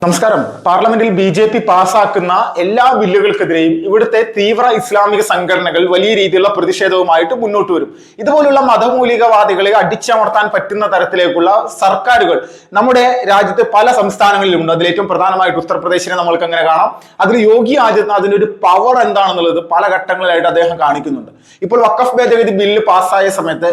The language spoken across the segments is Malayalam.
നമസ്കാരം. പാർലമെന്റിൽ BJP പാസ്സാക്കുന്ന എല്ലാ ബില്ലുകൾക്കെതിരെയും ഇവിടുത്തെ തീവ്ര ഇസ്ലാമിക സംഘടനകൾ വലിയ രീതിയിലുള്ള പ്രതിഷേധവുമായിട്ട് മുന്നോട്ട് വരും. ഇതുപോലുള്ള മതമൂലികവാദികളെ അടിച്ചമർത്താൻ പറ്റുന്ന തരത്തിലേക്കുള്ള സർക്കാരുകൾ നമ്മുടെ രാജ്യത്ത് പല സംസ്ഥാനങ്ങളിലുണ്ട്. അതിലേറ്റവും പ്രധാനമായിട്ട് ഉത്തർപ്രദേശിനെ നമ്മൾക്ക് അങ്ങനെ കാണാം. അതിൽ യോഗി ആദിത്യനാഥിന്റെ ഒരു പവർ എന്താണെന്നുള്ളത് പല ഘട്ടങ്ങളിലായിട്ട് അദ്ദേഹം കാണിക്കുന്നുണ്ട്. ഇപ്പോൾ വഖഫ് ഭേദഗതി ബില്ല് പാസ്സായ സമയത്ത്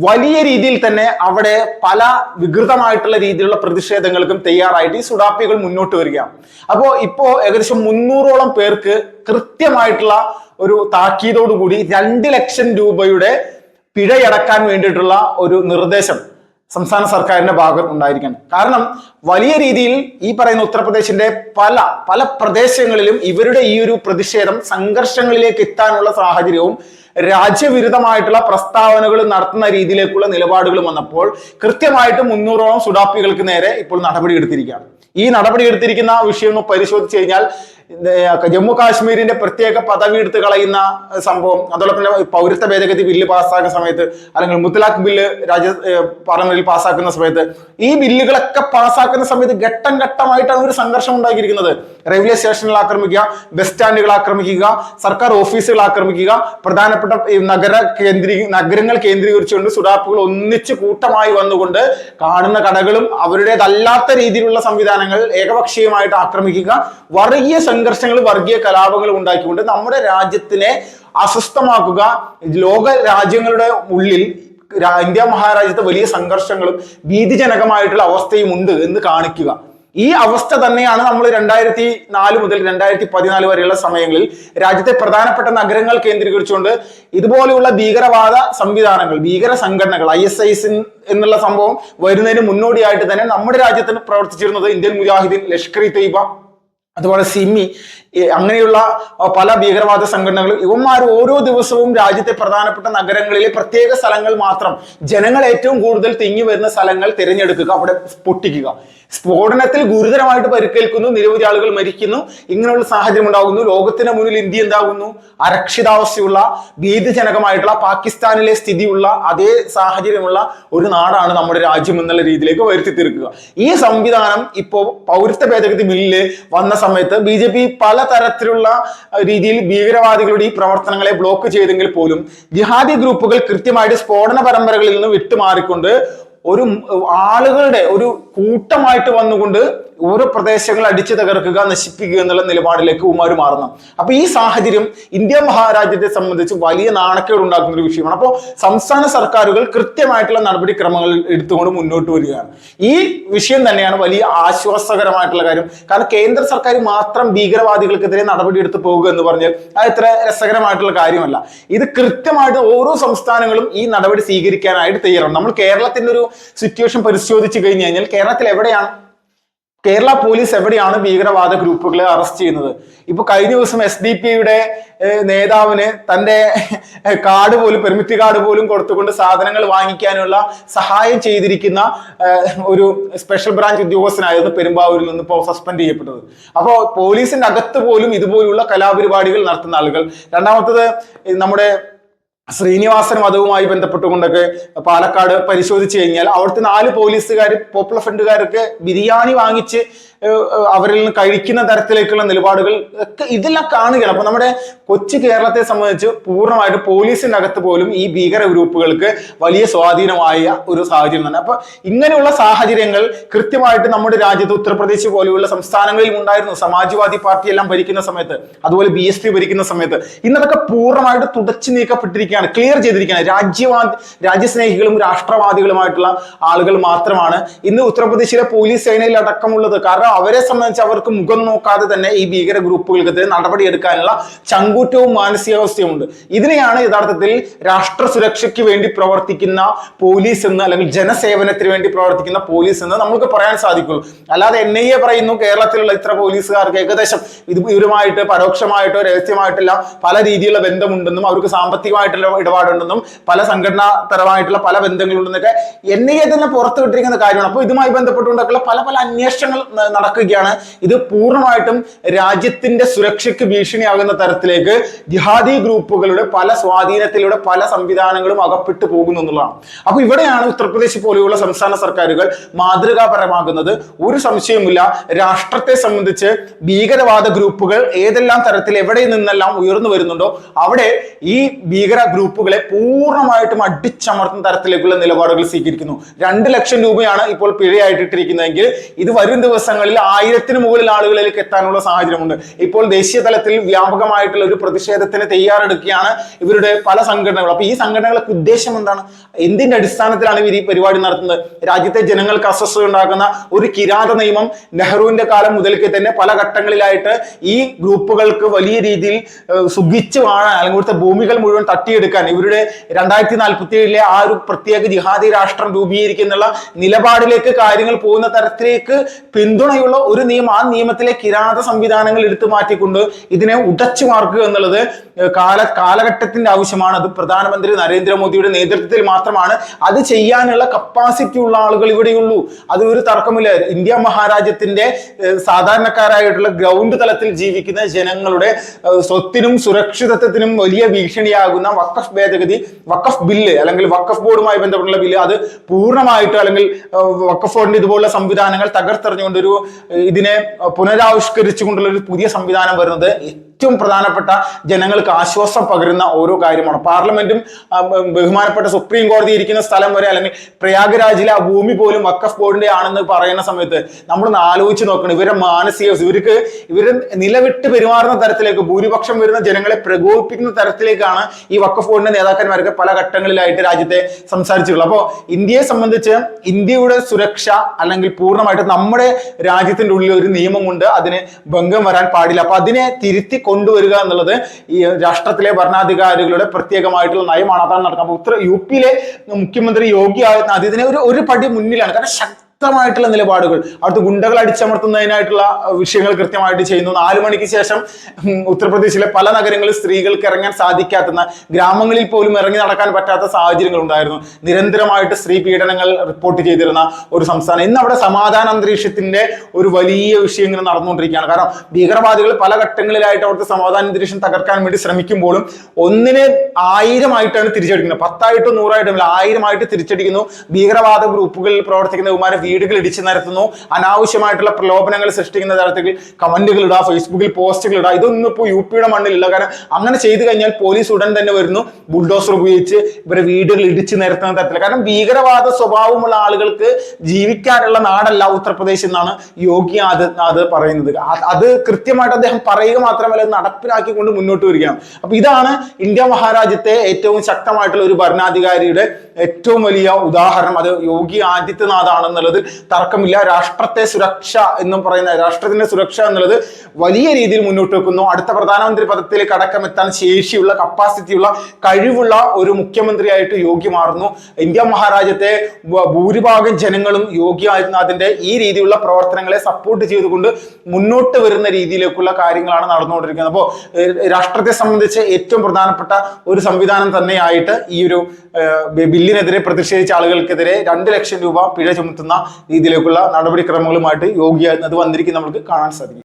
വലിയ രീതിയിൽ തന്നെ അവിടെ പല വികൃതമായിട്ടുള്ള രീതിയിലുള്ള പ്രതിഷേധങ്ങൾക്കും തയ്യാറായിട്ട് ഈ സുഡാപ്പികൾ മുന്നോട്ട് വരികയാണ്. അപ്പോൾ ഇപ്പോ ഏകദേശം 300ഓളം പേർക്ക് കൃത്യമായിട്ടുള്ള ഒരു താക്കീതോടുകൂടി 2 ലക്ഷം രൂപയുടെ പിഴയടക്കാൻ വേണ്ടിയിട്ടുള്ള ഒരു നിർദ്ദേശം സംസ്ഥാന സർക്കാരിന്റെ ഭാഗത്ത് ഉണ്ടായിരിക്കണം. കാരണം വലിയ രീതിയിൽ ഈ പറയുന്ന ഉത്തർപ്രദേശിന്റെ പല പ്രദേശങ്ങളിലും ഇവരുടെ ഈ ഒരു പ്രതിഷേധം സംഘർഷങ്ങളിലേക്ക് എത്താനുള്ള സാഹചര്യവും രാജ്യവിരുദ്ധമായിട്ടുള്ള പ്രസ്താവനകൾ നടത്തുന്ന രീതിയിലേക്കുള്ള നിലപാടുകൾ വന്നപ്പോൾ കൃത്യമായിട്ട് 300ഓളം സുഡാപ്പികൾക്ക് നേരെ ഇപ്പോൾ നടപടി എടുത്തിരിക്കുകയാണ്. ഈ നടപടി എടുത്തിരിക്കുന്ന വിഷയം ഒന്ന് പരിശോധിച്ചു കഴിഞ്ഞാൽ ജമ്മു കാശ്മീരിന്റെ പ്രത്യേക പദവി എടുത്ത് കളയുന്ന സംഭവം, അതോടൊപ്പം തന്നെ പൗരത്വ ഭേദഗതി ബില്ല് പാസ്സാക്കുന്ന സമയത്ത് അല്ലെങ്കിൽ മുത്തലാഖ് ബില്ല് പാർലമെന്റിൽ പാസ്സാക്കുന്ന സമയത്ത് ഈ ബില്ലുകളൊക്കെ പാസ്സാക്കുന്ന സമയത്ത് ഘട്ടം ഘട്ടമായിട്ടാണ് ഒരു സംഘർഷം ഉണ്ടാക്കിയിരിക്കുന്നത്. റെയിൽവേ സ്റ്റേഷനുകൾ ആക്രമിക്കുക, ബസ് സ്റ്റാൻഡുകൾ ആക്രമിക്കുക, സർക്കാർ ഓഫീസുകൾ ആക്രമിക്കുക, പ്രധാനപ്പെട്ട നഗരങ്ങൾ കേന്ദ്രീകരിച്ചുകൊണ്ട് സുഡാപ്പുകൾ ഒന്നിച്ച് കൂട്ടമായി വന്നുകൊണ്ട് കാണുന്ന കടകളും അവരുടേതല്ലാത്ത രീതിയിലുള്ള സംവിധാനങ്ങൾ ഏകപക്ഷീയമായിട്ട് ആക്രമിക്കുക, വർഗീയ സംഘർഷങ്ങൾ വർഗീയ കലാപങ്ങൾ ഉണ്ടാക്കിക്കൊണ്ട് നമ്മുടെ രാജ്യത്തിനെ അസ്വസ്ഥമാക്കുക. ലോക രാജ്യങ്ങളുടെ ഉള്ളിൽ ഇന്ത്യ മഹാരാജ്യത്ത് വലിയ സംഘർഷങ്ങളും ഭീതിജനകമായിട്ടുള്ള അവസ്ഥയും ഉണ്ട് എന്ന് കാണിക്കുക. ഈ അവസ്ഥ തന്നെയാണ് നമ്മൾ 2004 മുതൽ 2014 വരെയുള്ള സമയങ്ങളിൽ രാജ്യത്തെ പ്രധാനപ്പെട്ട നഗരങ്ങൾ കേന്ദ്രീകരിച്ചുകൊണ്ട് ഇതുപോലെയുള്ള ഭീകരവാദ സംവിധാനങ്ങൾ, ഭീകര സംഘടനകൾ, ISIS എന്നുള്ള സംഭവം വരുന്നതിന് മുന്നോടിയായിട്ട് തന്നെ നമ്മുടെ രാജ്യത്തിന് പ്രവർത്തിച്ചിരുന്നത് ഇന്ത്യൻ മുജാഹിദീൻ, ലഷ്കർ-ഇ-തയ്യിബ, അതുപോലെ സിമി, അങ്ങനെയുള്ള പല ഭീകരവാദ സംഘടനകളും. ഇവന്മാർ ഓരോ ദിവസവും രാജ്യത്തെ പ്രധാനപ്പെട്ട നഗരങ്ങളിലെ പ്രത്യേക സ്ഥലങ്ങൾ മാത്രം, ജനങ്ങൾ ഏറ്റവും കൂടുതൽ തിങ്ങി വരുന്ന സ്ഥലങ്ങൾ തിരഞ്ഞെടുക്കുക, അവിടെ പൊട്ടിക്കുക. സ്ഫോടനത്തിൽ ഗുരുതരമായിട്ട് പരിക്കേൽക്കുന്നു, നിരവധി ആളുകൾ മരിക്കുന്നു. ഇങ്ങനെയുള്ള സാഹചര്യം ഉണ്ടാകുന്നു. ലോകത്തിന് മുന്നിൽ ഇന്ത്യ എന്താകുന്നു? അരക്ഷിതാവസ്ഥയുള്ള ഭീതിജനകമായിട്ടുള്ള പാകിസ്ഥാനിലെ സ്ഥിതിയുള്ള അതേ സാഹചര്യമുള്ള ഒരു നാടാണ് നമ്മുടെ രാജ്യം എന്നുള്ള രീതിയിലേക്ക് വരുത്തി തീർക്കുക. ഈ സംവിധാനം ഇപ്പോ പൗരത്വ ഭേദഗതി ബില്ല് വന്ന സമയത്ത് BJP പലതരത്തിലുള്ള രീതിയിൽ ഭീകരവാദികളുടെ ഈ പ്രവർത്തനങ്ങളെ ബ്ലോക്ക് ചെയ്തെങ്കിൽ പോലും ജിഹാദി ഗ്രൂപ്പുകൾ കൃത്യമായിട്ട് സ്ഫോടന പരമ്പരകളിൽ നിന്ന് വിട്ടുമാറിക്കൊണ്ട് ഒരു ആളുകളുടെ ഒരു കൂട്ടമായിട്ട് വന്നുകൊണ്ട് ഓരോ പ്രദേശങ്ങൾ അടിച്ചു തകർക്കുക, നശിപ്പിക്കുക എന്നുള്ള നിലപാടിലേക്ക് ഉമാർ മാറുന്നു. അപ്പൊ ഈ സാഹചര്യം ഇന്ത്യ മഹാരാജ്യത്തെ സംബന്ധിച്ച് വലിയ നാണക്കേട് ഉണ്ടാക്കുന്ന ഒരു വിഷയമാണ്. അപ്പോൾ സംസ്ഥാന സർക്കാരുകൾ കൃത്യമായിട്ടുള്ള നടപടിക്രമങ്ങൾ എടുത്തുകൊണ്ട് മുന്നോട്ട് വരികയാണ്. ഈ വിഷയം തന്നെയാണ് വലിയ ആശ്വാസകരമായിട്ടുള്ള കാര്യം. കാരണം കേന്ദ്ര സർക്കാർ മാത്രം ഭീകരവാദികൾക്കെതിരെ നടപടി എടുത്ത് പോകുക എന്ന് പറഞ്ഞാൽ അത് ഇത്ര രസകരമായിട്ടുള്ള കാര്യമല്ല. ഇത് കൃത്യമായിട്ട് ഓരോ സംസ്ഥാനങ്ങളും ഈ നടപടി സ്വീകരിക്കാനായിട്ട് തയ്യാറാണ്. നമ്മൾ കേരളത്തിന്റെ ഒരു സിറ്റുവേഷൻ പരിശോധിച്ച് കഴിഞ്ഞു കഴിഞ്ഞാൽ കേരള പോലീസ് എവിടെയാണ് ഭീകരവാദ ഗ്രൂപ്പുകളെ അറസ്റ്റ് ചെയ്യുന്നത്? ഇപ്പൊ കഴിഞ്ഞ ദിവസം SDP-യുടെ നേതാവിന് തന്റെ കാർഡ് പോലും, പെർമിറ്റ് കാർഡ് പോലും കൊടുത്തുകൊണ്ട് സാധനങ്ങൾ വാങ്ങിക്കാനുള്ള സഹായം ചെയ്തിരിക്കുന്ന ഒരു സ്പെഷ്യൽ ബ്രാഞ്ച് ഉദ്യോഗസ്ഥനായിരുന്നു പെരുമ്പാവൂരിൽ നിന്ന് ഇപ്പോൾ സസ്പെൻഡ് ചെയ്യപ്പെട്ടത്. അപ്പോൾ പോലീസിന്റെ അകത്ത് പോലും ഇതുപോലുള്ള കലാപരിപാടികൾ നടത്തുന്ന ആളുകൾ. രണ്ടാമത്തത് നമ്മുടെ ശ്രീനിവാസൻ വധവുമായി ബന്ധപ്പെട്ടുകൊണ്ടൊക്കെ പാലക്കാട് പരിശോധിച്ചു കഴിഞ്ഞാൽ അവിടുത്തെ 4 പോലീസുകാർ, പോപ്പുലർ ഫ്രണ്ടുകാരൊക്കെ ബിരിയാണി വാങ്ങിച്ച് അവരിൽ നിന്ന് കഴിക്കുന്ന തരത്തിലേക്കുള്ള നിലപാടുകൾ ഒക്കെ ഇതെല്ലാം കാണുകയാണ്. അപ്പൊ നമ്മുടെ കൊച്ചു കേരളത്തെ സംബന്ധിച്ച് പൂർണ്ണമായിട്ട് പോലീസിന്റെ അകത്ത് പോലും ഈ ഭീകര ഗ്രൂപ്പുകൾക്ക് വലിയ സ്വാധീനമായ ഒരു സാഹചര്യം തന്നെ. അപ്പൊ ഇങ്ങനെയുള്ള സാഹചര്യങ്ങൾ കൃത്യമായിട്ട് നമ്മുടെ രാജ്യത്ത് ഉത്തർപ്രദേശ് പോലെയുള്ള സംസ്ഥാനങ്ങളിലും ഉണ്ടായിരുന്നു. സമാജ്വാദി പാർട്ടി എല്ലാം ഭരിക്കുന്ന സമയത്ത്, അതുപോലെ BSP ഭരിക്കുന്ന സമയത്ത് ഇന്നതൊക്കെ പൂർണ്ണമായിട്ട് തുടച്ചു നീക്കപ്പെട്ടിരിക്കുകയാണ്, ക്ലിയർ ചെയ്തിരിക്കുകയാണ്. രാജ്യസ്നേഹികളും രാഷ്ട്രവാദികളുമായിട്ടുള്ള ആളുകൾ മാത്രമാണ് ഇന്ന് ഉത്തർപ്രദേശിലെ പോലീസ് സേനയിൽ അടക്കമുള്ളത്. കാരണം അവരെ സംബന്ധിച്ച് അവർക്ക് മുഖം നോക്കാതെ തന്നെ ഈ ഭീകര ഗ്രൂപ്പുകൾക്കെതിരെ നടപടിയെടുക്കാനുള്ള ചങ്കൂറ്റവും മാനസികാവസ്ഥയും ഉണ്ട്. ഇതിനെയാണ് യഥാർത്ഥത്തിൽ രാഷ്ട്ര സുരക്ഷയ്ക്ക് വേണ്ടി പ്രവർത്തിക്കുന്ന പോലീസ് എന്ന്, അല്ലെങ്കിൽ ജനസേവനത്തിന് വേണ്ടി പ്രവർത്തിക്കുന്ന പോലീസ് എന്ന് നമുക്ക് പറയാൻ സാധിക്കുള്ളൂ. അല്ലാതെ NIA പറയുന്നു കേരളത്തിലുള്ള ഇത്ര പോലീസുകാർക്ക് ഏകദേശം ഇവരുമായിട്ട് പരോക്ഷമായിട്ടോ രഹസ്യമായിട്ടല്ല പല രീതിയിലുള്ള ബന്ധമുണ്ടെന്നും അവർക്ക് സാമ്പത്തികമായിട്ടുള്ള ഇടപാടുണ്ടെന്നും പല സംഘടനാപരമായിട്ടുള്ള പല ബന്ധങ്ങളുണ്ടെന്നൊക്കെ NIA തന്നെ പുറത്തു വിട്ടിരിക്കുന്ന കാര്യമാണ്. അപ്പോൾ ഇതുമായി ബന്ധപ്പെട്ടുകൊണ്ടൊക്കെയുള്ള പല അന്വേഷണങ്ങൾ നടക്കുകയാണ്. ഇത് പൂർണ്ണമായിട്ടും രാജ്യത്തിന്റെ സുരക്ഷയ്ക്ക് ഭീഷണിയാകുന്ന തരത്തിലേക്ക് ജിഹാദി ഗ്രൂപ്പുകളുടെ പല സ്വാധീനത്തിലൂടെ പല സംവിധാനങ്ങളും അകപ്പെട്ടു പോകുന്നു എന്നുള്ളതാണ്. അപ്പൊ ഇവിടെയാണ് ഉത്തർപ്രദേശ് പോലെയുള്ള സംസ്ഥാന സർക്കാരുകൾ മാതൃകാപരമാകുന്നത്. ഒരു സംശയവുമില്ല, രാഷ്ട്രത്തെ സംബന്ധിച്ച് ഭീകരവാദ ഗ്രൂപ്പുകൾ ഏതെല്ലാം തരത്തിൽ എവിടെ നിന്നെല്ലാം ഉയർന്നു വരുന്നുണ്ടോ അവിടെ ഈ ഭീകര ഗ്രൂപ്പുകളെ പൂർണ്ണമായിട്ടും അടിച്ചമർത്തുന്ന തരത്തിലേക്കുള്ള നിലപാടുകൾ സ്വീകരിക്കുന്നു. 2 ലക്ഷം രൂപയാണ് ഇപ്പോൾ പിഴയായിട്ടിരിക്കുന്നതെങ്കിൽ ഇത് വരും ദിവസങ്ങളിൽ 1000-ന് മുകളിൽ ആളുകളിലേക്ക് എത്താനുള്ള സാഹചര്യമുണ്ട്. ഇപ്പോൾ ദേശീയ തലത്തിൽ വ്യാപകമായിട്ടുള്ള ഒരു പ്രതിഷേധത്തിന് തയ്യാറെടുക്കുകയാണ് ഇവരുടെ പല സംഘടനകൾ. അപ്പൊ ഈ സംഘടനകളുടെ ഉദ്ദേശം എന്താണ്? എന്തിന്റെ അടിസ്ഥാനത്തിലാണ് ഇവർ ഈ പരിപാടി നടത്തുന്നത്? രാജ്യത്തെ ജനങ്ങൾക്ക് അസ്വസ്ഥത ഉണ്ടാക്കുന്ന ഒരു കിരാത നിയമം നെഹ്റുവിന്റെ കാലം മുതൽക്ക് തന്നെ പല ഘട്ടങ്ങളിലായിട്ട് ഈ ഗ്രൂപ്പുകൾക്ക് വലിയ രീതിയിൽ സുഖിച്ചു വാഴാൻ അല്ലെങ്കിൽ ഇവിടുത്തെ ഭൂമികൾ മുഴുവൻ തട്ടിയെടുക്കാൻ ഇവരുടെ 2047 ആ ഒരു പ്രത്യേക ജിഹാദി രാഷ്ട്രം രൂപീകരിക്കുന്നുള്ള നിലപാടിലേക്ക് കാര്യങ്ങൾ പോകുന്ന തരത്തിലേക്ക് പിന്തുണയുള്ള ഒരു നിയമം, ആ നിയമത്തിലെ കിരാത സംവിധാനങ്ങൾ എടുത്തു മാറ്റിക്കൊണ്ട് ഇതിനെ ഉടച്ചു മാർക്കുക എന്നുള്ളത് കാലഘട്ടത്തിന്റെ ആവശ്യമാണ്. അത് പ്രധാനമന്ത്രി നരേന്ദ്രമോദിയുടെ നേതൃത്വത്തിൽ മാത്രമാണ് അത് ചെയ്യാനുള്ള കപ്പാസിറ്റി ഉള്ള ആളുകൾ ഇവിടെയുള്ളൂ. അതൊരു തർക്കമില്ല. ഇന്ത്യ മഹാരാജ്യത്തിന്റെ സാധാരണക്കാരായിട്ടുള്ള ഗ്രൗണ്ട് തലത്തിൽ ജീവിക്കുന്ന ജനങ്ങളുടെ സ്വത്തിനും സുരക്ഷിതത്വത്തിനും വലിയ ഭീഷണിയാകുന്ന വഖഫ് ഭേദഗതി, വഖഫ് ബില്ല് അല്ലെങ്കിൽ വഖഫ് ബോർഡുമായി ബന്ധപ്പെട്ടുള്ള ബില്ല് അത് പൂർണ്ണമായിട്ട് അല്ലെങ്കിൽ വഖഫ് ബോർഡിന്റെ ഇതുപോലുള്ള സംവിധാനങ്ങൾ തകർത്തെറിഞ്ഞുകൊണ്ട് ഇതിനെ പുനരാവിഷ്കരിച്ചുകൊണ്ടുള്ള ഒരു പുതിയ സംവിധാനം വരുന്നത് ഏറ്റവും പ്രധാനപ്പെട്ട ജനങ്ങൾക്ക് ആശ്വാസം പകരുന്ന ഓരോ കാര്യമാണ്. പാർലമെന്റും ബഹുമാനപ്പെട്ട സുപ്രീം കോടതി ഇരിക്കുന്ന സ്ഥലം വരെ അല്ലെങ്കിൽ പ്രയാഗ്രാജിലെ ആ ഭൂമി പോലും വഖഫ് ബോർഡിന്റെ ആണെന്ന് പറയുന്ന സമയത്ത് നമ്മളൊന്ന് ആലോചിച്ച് നോക്കണം. ഇവരുടെ മാനസിക ഇവര് നിലവിട്ട് പെരുമാറുന്ന തരത്തിലേക്ക് ഭൂരിപക്ഷം വരുന്ന ജനങ്ങളെ പ്രകോപിപ്പിക്കുന്ന തരത്തിലേക്കാണ് ഈ വഖഫ് ബോർഡിന്റെ നേതാക്കന്മാർക്ക് പല ഘട്ടങ്ങളിലായിട്ട് രാജ്യത്തെ സംസാരിച്ചിട്ടുള്ളത്. അപ്പോൾ ഇന്ത്യയെ സംബന്ധിച്ച് ഇന്ത്യയുടെ സുരക്ഷ അല്ലെങ്കിൽ പൂർണ്ണമായിട്ട് നമ്മുടെ രാജ്യത്തിന്റെ ഉള്ളിൽ ഒരു നിയമമുണ്ട്, അതിന് ഭംഗം വരാൻ പാടില്ല. അപ്പൊ അതിനെ തിരുത്തി കൊണ്ടുവരിക എന്നുള്ളത് ഈ രാഷ്ട്രത്തിലെ ഭരണാധികാരികളുടെ പ്രത്യേകമായിട്ടുള്ള നയമാണ്. അതാണ് നടക്കുന്നത്. അപ്പൊ UP-യിലെ മുഖ്യമന്ത്രി യോഗി ആദിത്യനാഥ് ഇതിനെ ഒരു പടി മുന്നിലാണ്. കാരണം ശക്തമായിട്ടുള്ള നിലപാടുകൾ, അവിടുത്തെ ഗുണ്ടകൾ അടിച്ചമർത്തുന്നതിനായിട്ടുള്ള വിഷയങ്ങൾ കൃത്യമായിട്ട് ചെയ്യുന്നു. 4 മണിക്ക് ശേഷം ഉത്തർപ്രദേശിലെ പല നഗരങ്ങളിൽ സ്ത്രീകൾക്ക് ഇറങ്ങാൻ സാധിക്കാത്ത, ഗ്രാമങ്ങളിൽ പോലും ഇറങ്ങി നടക്കാൻ പറ്റാത്ത സാഹചര്യങ്ങൾ ഉണ്ടായിരുന്നു. നിരന്തരമായിട്ട് സ്ത്രീ പീഡനങ്ങൾ റിപ്പോർട്ട് ചെയ്തിരുന്ന ഒരു സംസ്ഥാനം. ഇന്ന് അവിടെ സമാധാന അന്തരീക്ഷത്തിന്റെ ഒരു വലിയ വിഷയം ഇങ്ങനെ നടന്നുകൊണ്ടിരിക്കുകയാണ്. കാരണം ഭീകരവാദികൾ പല ഘട്ടങ്ങളിലായിട്ട് അവിടുത്തെ സമാധാന അന്തരീക്ഷം തകർക്കാൻ വേണ്ടി ശ്രമിക്കുമ്പോഴും 1,000 തിരിച്ചടിക്കുന്നത്. 10 100 1000 തിരിച്ചടിക്കുന്നു. ഭീകരവാദ ഗ്രൂപ്പുകളിൽ പ്രവർത്തിക്കുന്ന വീടുകൾ ഇടിച്ചു നിരത്തുന്നു, അനാവശ്യമായിട്ടുള്ള പ്രലോഭനങ്ങൾ സൃഷ്ടിക്കുന്ന തരത്തിൽ കമന്റുകൾ ഇടുക, ഫേസ്ബുക്കിൽ പോസ്റ്റുകൾ ഇടുക. ഇതൊന്നും ഇപ്പോൾ UP-യുടെ മണ്ണിലില്ല. കാരണം അങ്ങനെ ചെയ്തു കഴിഞ്ഞാൽ പോലീസ് ഉടൻ തന്നെ വരുന്നു, ബുൾഡോസർ ഉപയോഗിച്ച് ഇവരെ വീടുകൾ ഇടിച്ചു നിരത്തുന്ന തരത്തിൽ. കാരണം ഭീകരവാദ സ്വഭാവമുള്ള ആളുകൾക്ക് ജീവിക്കാനുള്ള നാടല്ല ഉത്തർപ്രദേശ് എന്നാണ് യോഗി ആദിത്യനാഥ് പറയുന്നത്. അത് കൃത്യമായിട്ട് അദ്ദേഹം പറയുക മാത്രമല്ല നടപ്പിലാക്കിക്കൊണ്ട് മുന്നോട്ട് വരികയാണ്. അപ്പൊ ഇതാണ് ഇന്ത്യ മഹാരാജ്യത്തെ ഏറ്റവും ശക്തമായിട്ടുള്ള ഒരു ഭരണാധികാരിയുടെ ഏറ്റവും വലിയ ഉദാഹരണം. അത് യോഗി ആദിത്യനാഥ് ആണെന്നുള്ളത് തർക്കമില്ല. രാഷ്ട്രത്തെ സുരക്ഷ എന്നും പറയുന്ന രാഷ്ട്രത്തിന്റെ സുരക്ഷ എന്നുള്ളത് വലിയ രീതിയിൽ മുന്നോട്ട് വെക്കുന്നു. അടുത്ത പ്രധാനമന്ത്രി പദത്തിലേക്ക് അടക്കമെത്താൻ ശേഷിയുള്ള, കപ്പാസിറ്റിയുള്ള, കഴിവുള്ള ഒരു മുഖ്യമന്ത്രിയായിട്ട് യോഗി മാറുന്നു. ഇന്ത്യ മഹാരാജ്യത്തെ ഭൂരിഭാഗം ജനങ്ങളും യോഗി ആദിത്യനാഥിന്റെ ഈ രീതിയിലുള്ള പ്രവർത്തനങ്ങളെ സപ്പോർട്ട് ചെയ്തുകൊണ്ട് മുന്നോട്ട് വരുന്ന രീതിയിലേക്കുള്ള കാര്യങ്ങളാണ് നടന്നുകൊണ്ടിരിക്കുന്നത്. അപ്പോൾ രാഷ്ട്രത്തെ സംബന്ധിച്ച് ഏറ്റവും പ്രധാനപ്പെട്ട ഒരു സംവിധാനം തന്നെയായിട്ട് ഈ ഒരു ബില്ലിനെതിരെ പ്രതിഷേധിച്ച ആളുകൾക്കെതിരെ 2 ലക്ഷം രൂപ പിഴ ചുമത്തുന്ന രീതിയിലേക്കുള്ള നടപടിക്രമങ്ങളുമായിട്ട് യോഗി ആദിത്യനാഥ് വന്നിരിക്കും നമുക്ക് കാണാൻ സാധിക്കും.